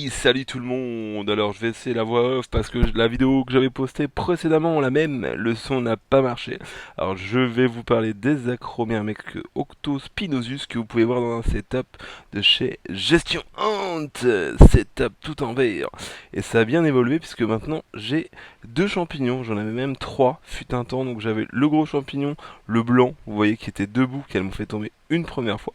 Salut tout le monde. Alors je vais essayer la voix off parce que la vidéo que j'avais postée précédemment, la même, le son n'a pas marché. Alors je vais vous parler des Acromermex Octospinosus que vous pouvez voir dans un setup de chez Gestion Ant. Setup tout en verre. Et ça a bien évolué puisque maintenant j'ai deux champignons. J'en avais même trois fut un temps. Donc j'avais le gros champignon, le blanc, vous voyez, qui était debout, qu'elles m'ont fait tomber une première fois.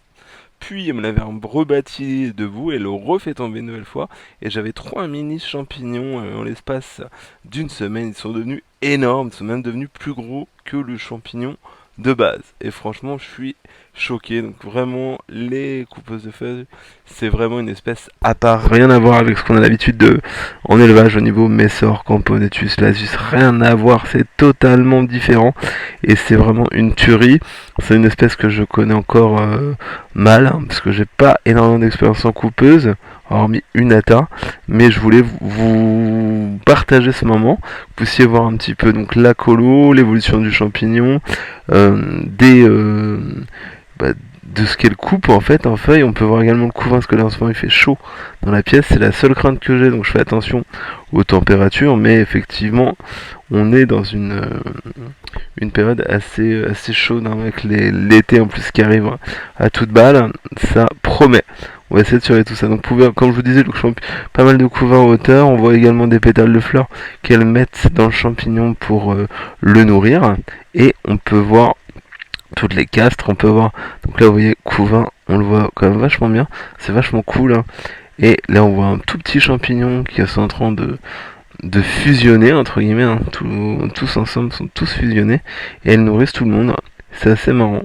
Puis elle me l'avait rebâti debout et le refait tomber une nouvelle fois. Et j'avais trois mini champignons en l'espace d'une semaine. Ils sont devenus énormes, ils sont même devenus plus gros que le champignon de base. Et franchement, je suis choqué. Donc vraiment, les coupeuses de feuilles, c'est vraiment une espèce à part. Rien à voir avec ce qu'on a l'habitude de en élevage au niveau Messor, Camponetus, Lasus. Rien à voir, c'est totalement différent. Et c'est vraiment une tuerie. C'est une espèce que je connais encore mal, hein, parce que j'ai pas énormément d'expérience en coupeuse, hormis une ATA, mais je voulais vous partager ce moment, que vous puissiez voir un petit peu donc la colo, l'évolution du champignon, des bah, de ce qu'elle coupe en fait en feuille. On peut voir également le couvain parce que là en ce moment il fait chaud dans la pièce, c'est la seule crainte que j'ai, donc je fais attention aux températures, mais effectivement on est dans une période assez chaude, hein, avec l'été en plus qui arrive à toute balle, ça promet. On va essayer de surveiller tout ça. Donc, comme je vous disais, pas mal de couvains en hauteur. On voit également des pétales de fleurs qu'elles mettent dans le champignon pour le nourrir. Et on peut voir toutes les castres. On peut voir. Donc là, vous voyez, couvain, on le voit quand même vachement bien. C'est vachement cool, hein. Et là, on voit un tout petit champignon qui est en train de fusionner entre guillemets, hein. Tous ensemble sont tous fusionnés et elles nourrissent tout le monde. C'est assez marrant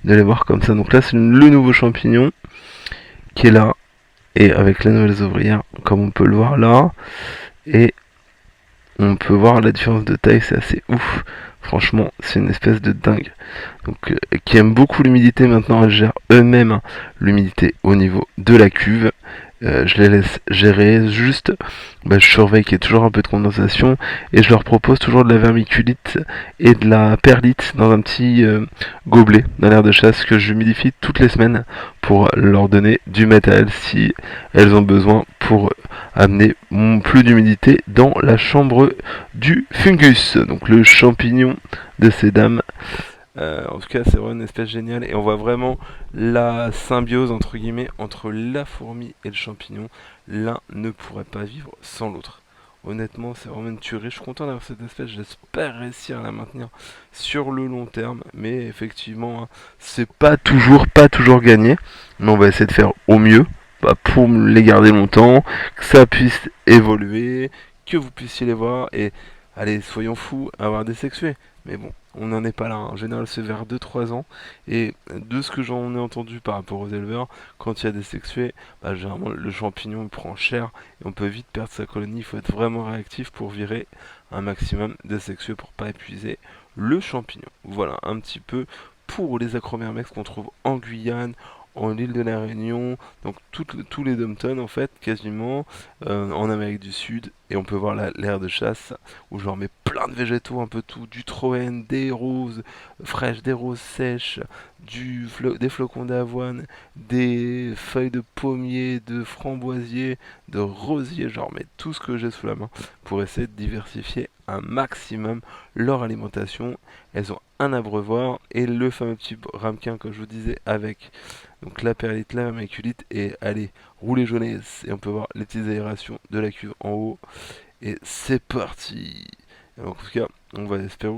de les voir comme ça. Donc là c'est le nouveau champignon qui est là et avec les nouvelles ouvrières comme on peut le voir là, et on peut voir la différence de taille, c'est assez ouf. Franchement, c'est une espèce de dingue. Donc, qui aime beaucoup l'humidité. Maintenant, elles gèrent eux-mêmes, hein, l'humidité au niveau de la cuve. Je les laisse gérer. Juste, je surveille qu'il y ait toujours un peu de condensation et je leur propose toujours de la vermiculite et de la perlite dans un petit gobelet d'un air de chasse que j'humidifie toutes les semaines pour leur donner du matériel si elles ont besoin pour amener plus d'humidité dans la chambre du fungus, donc le champignon de ces dames. En tout cas, c'est vraiment une espèce géniale et on voit vraiment la symbiose entre guillemets entre la fourmi et le champignon. L'un ne pourrait pas vivre sans l'autre. Honnêtement, c'est vraiment une tuerie. Je suis content d'avoir cette espèce. J'espère réussir à la maintenir sur le long terme, mais effectivement, hein, c'est pas toujours gagné. Mais on va essayer de faire au mieux, pour les garder longtemps, que ça puisse évoluer, que vous puissiez les voir et allez, soyons fous, avoir des sexués. Mais bon, on n'en est pas là, hein. En général, c'est vers 2-3 ans. Et de ce que j'en ai entendu par rapport aux éleveurs, quand il y a des sexués, généralement le champignon prend cher et on peut vite perdre sa colonie. Il faut être vraiment réactif pour virer un maximum de sexués pour pas épuiser le champignon. Voilà un petit peu pour les Acromermex qu'on trouve en Guyane, en île de la Réunion, donc tous les dom en fait, quasiment, en Amérique du Sud, et on peut voir l'aire de chasse, où je leur mets plein de végétaux, un peu tout, du troène, des roses fraîches, des roses sèches, des flocons d'avoine, des feuilles de pommier, de framboisier, de rosier, je leur mets tout ce que j'ai sous la main, pour essayer de diversifier un maximum leur alimentation. Elles ont un abreuvoir et le fameux petit ramequin que je vous disais avec donc la perlite, la vermiculite et allez, rouler jaunesse et on peut voir les petites aérations de la cuve en haut et c'est parti. En tout cas, on va espérer